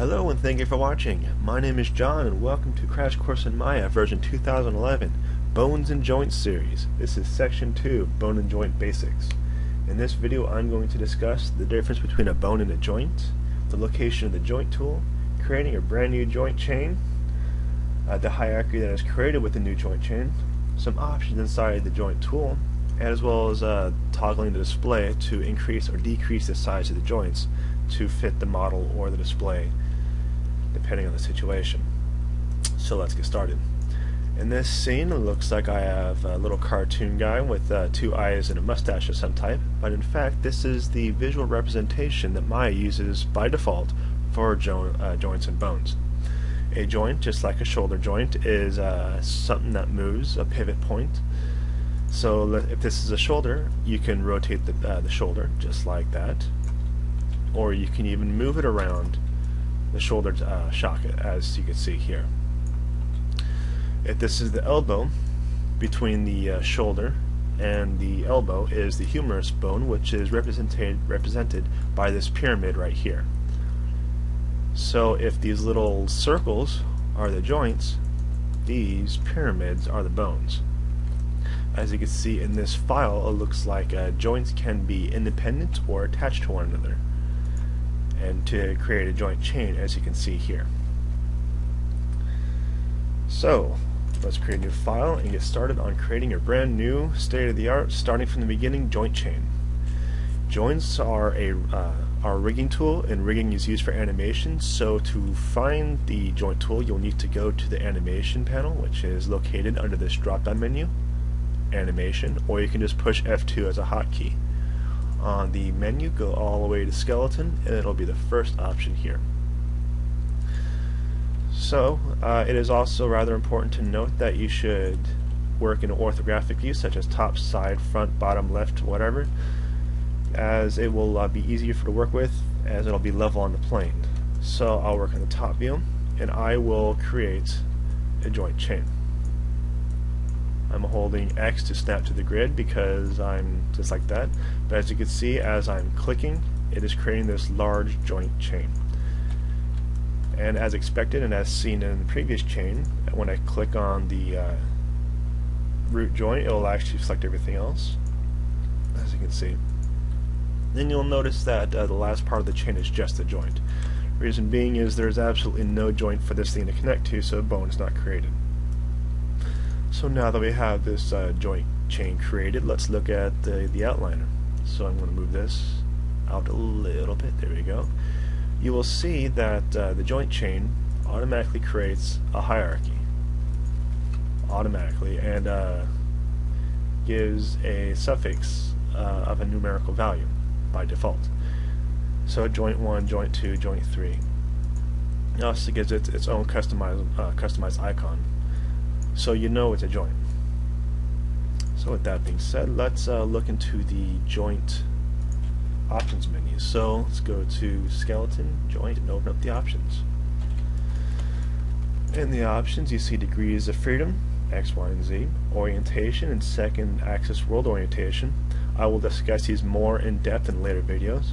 Hello and thank you for watching. My name is John and welcome to Crash Course in Maya version 2011 Bones and Joints series. This is section 2, Bone and Joint Basics. In this video I'm going to discuss the difference between a bone and a joint, the location of the joint tool, creating a brand new joint chain, the hierarchy that is created with the new joint chain, some options inside the joint tool, as well as toggling the display to increase or decrease the size of the joints to fit the model or the display depending on the situation. So let's get started. In this scene it looks like I have a little cartoon guy with two eyes and a mustache of some type, but in fact this is the visual representation that Maya uses by default for joints and bones. A joint, just like a shoulder joint, is something that moves, a pivot point. So if this is a shoulder, you can rotate the shoulder just like that, or you can even move it around the shoulder socket, as you can see here. If this is the elbow, between the shoulder and the elbow is the humerus bone, which is represented by this pyramid right here. So if these little circles are the joints, these pyramids are the bones. As you can see in this file, it looks like joints can be independent or attached to one another, and to create a joint chain, as you can see here. So let's create a new file and get started on creating a brand new state-of-the-art, starting from the beginning, joint chain. Joints are a rigging tool, and rigging is used for animation. So to find the joint tool, you'll need to go to the animation panel, which is located under this drop-down menu, animation, or you can just push F2 as a hotkey. On the menu, go all the way to skeleton, and it'll be the first option here. So it is also rather important to note that you should work in an orthographic view, such as top, side, front, bottom, left, whatever, as it will be easier to work with, as it'll be level on the plane. So I'll work on the top view, and I will create a joint chain. I'm holding X to snap to the grid because I'm just like that, but as you can see, as I'm clicking, it is creating this large joint chain. And as expected, and as seen in the previous chain, when I click on the root joint, it will actually select everything else, as you can see. Then you'll notice that the last part of the chain is just the joint. Reason being is there's absolutely no joint for this thing to connect to, so a bone is not created. So now that we have this joint chain created, let's look at the outliner. So I'm going to move this out a little bit. There we go. You will see that the joint chain automatically creates a hierarchy. Automatically, and gives a suffix of a numerical value by default. So joint 1, joint 2, joint 3. It also gives it its own customized icon, so you know it's a joint. So with that being said, let's look into the joint options menu. So let's go to skeleton, joint, and open up the options. In the options you see degrees of freedom, X, Y, and Z, orientation, and second axis world orientation. I will discuss these more in depth in later videos.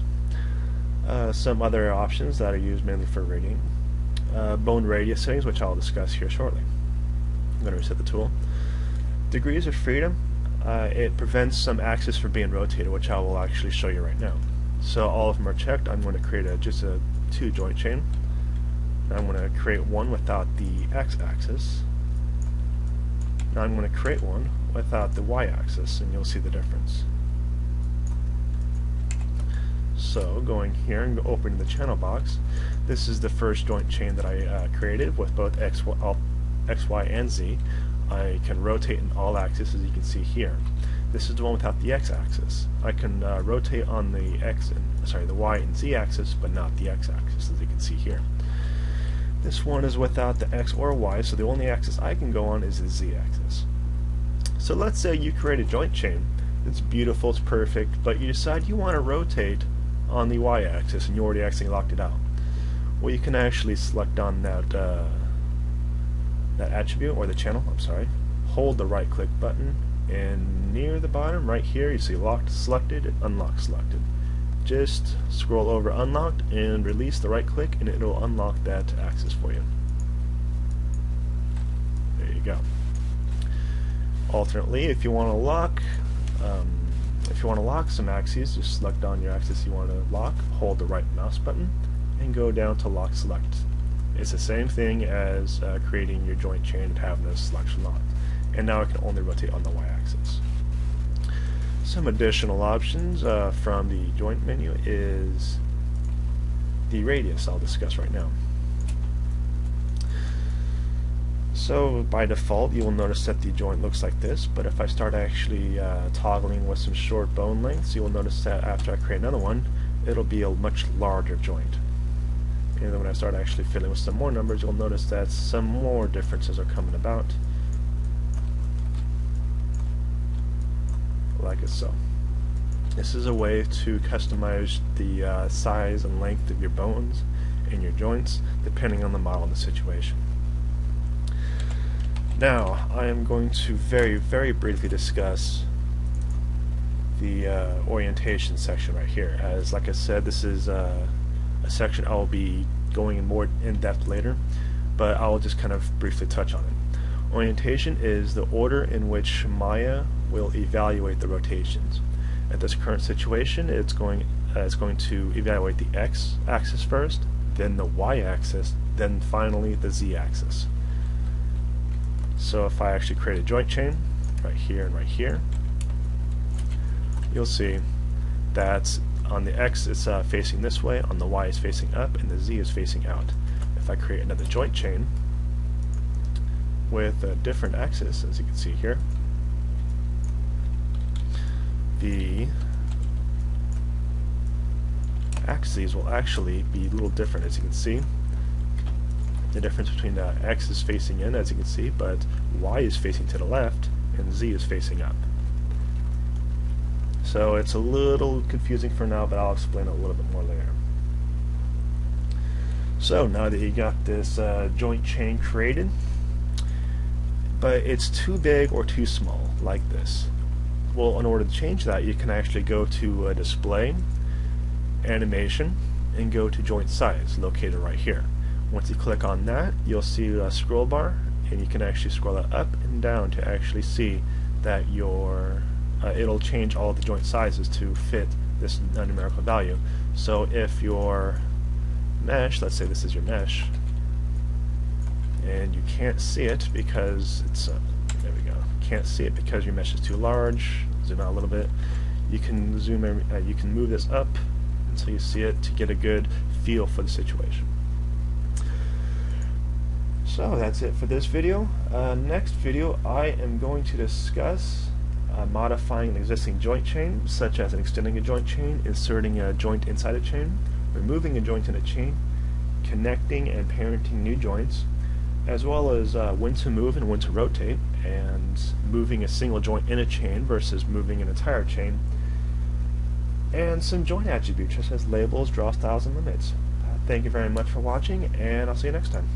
Some other options that are used mainly for rigging. Bone radius settings, which I'll discuss here shortly. I'm going to reset the tool. Degrees of freedom, it prevents some axes from being rotated, which I will actually show you right now. So all of them are checked. I'm going to create just a 2 joint chain. Now I'm going to create one without the X axis. Now I'm going to create one without the Y axis, and you'll see the difference. So going here and opening the channel box, this is the first joint chain that I created with both X, Y, and Z. I can rotate in all axes, as you can see here. This is the one without the X axis. I can rotate on the the Y and Z axis, but not the X axis, as you can see here. This one is without the X or Y, so the only axis I can go on is the Z axis. So let's say you create a joint chain. It's beautiful, it's perfect, but you decide you want to rotate on the Y axis, and you already actually locked it out. Well, you can actually select on that attribute, or the channel, I'm sorry, hold the right click button, and near the bottom right here you see locked selected, unlocked selected. just scroll over unlocked and release the right click, and it'll unlock that axis for you. There you go. Alternately, if you want to lock some axes, just select on your axis you want to lock, hold the right mouse button, and go down to lock select. It's the same thing as creating your joint chain and having this selection locked. And now it can only rotate on the y-axis. Some additional options from the joint menu is the radius I'll discuss right now. So by default you will notice that the joint looks like this, but if I start actually toggling with some short bone lengths, you will notice that after I create another one, it'll be a much larger joint. And then when I start actually fiddling with some more numbers, you'll notice that some more differences are coming about, like so. This is a way to customize the size and length of your bones and your joints depending on the model and the situation. Now, I am going to very briefly discuss the orientation section right here. As like I said, this is a section I will be going in more in depth later, but I'll just kind of briefly touch on it. Orientation is the order in which Maya will evaluate the rotations. At this current situation, it's going to evaluate the x-axis first, then the y-axis, then finally the z-axis. So if I actually create a joint chain right here and right here, you'll see that on the x it's facing this way, on the y is facing up, and the z is facing out. If I create another joint chain with a different axis, as you can see here, the axes will actually be a little different, as you can see. The difference between the x is facing in, as you can see, but y is facing to the left and z is facing up. So it's a little confusing for now, but I'll explain it a little bit more later. So now that you got this joint chain created, but it's too big or too small, like this. Well, in order to change that, you can actually go to Display, Animation, and go to Joint Size, located right here. Once you click on that, you'll see a scroll bar, and you can actually scroll it up and down to actually see that it'll change all the joint sizes to fit this numerical value. So if your mesh, let's say this is your mesh, and you can't see it because it's there we go. Can't see it because your mesh is too large. Zoom out a little bit. You can zoom in, you can move this up until you see it to get a good feel for the situation. So that's it for this video. Next video I am going to discuss modifying an existing joint chain, such as extending a joint chain, inserting a joint inside a chain, removing a joint in a chain, connecting and parenting new joints, as well as when to move and when to rotate, and moving a single joint in a chain versus moving an entire chain, and some joint attributes such as labels, draw styles, and limits. Thank you very much for watching, and I'll see you next time.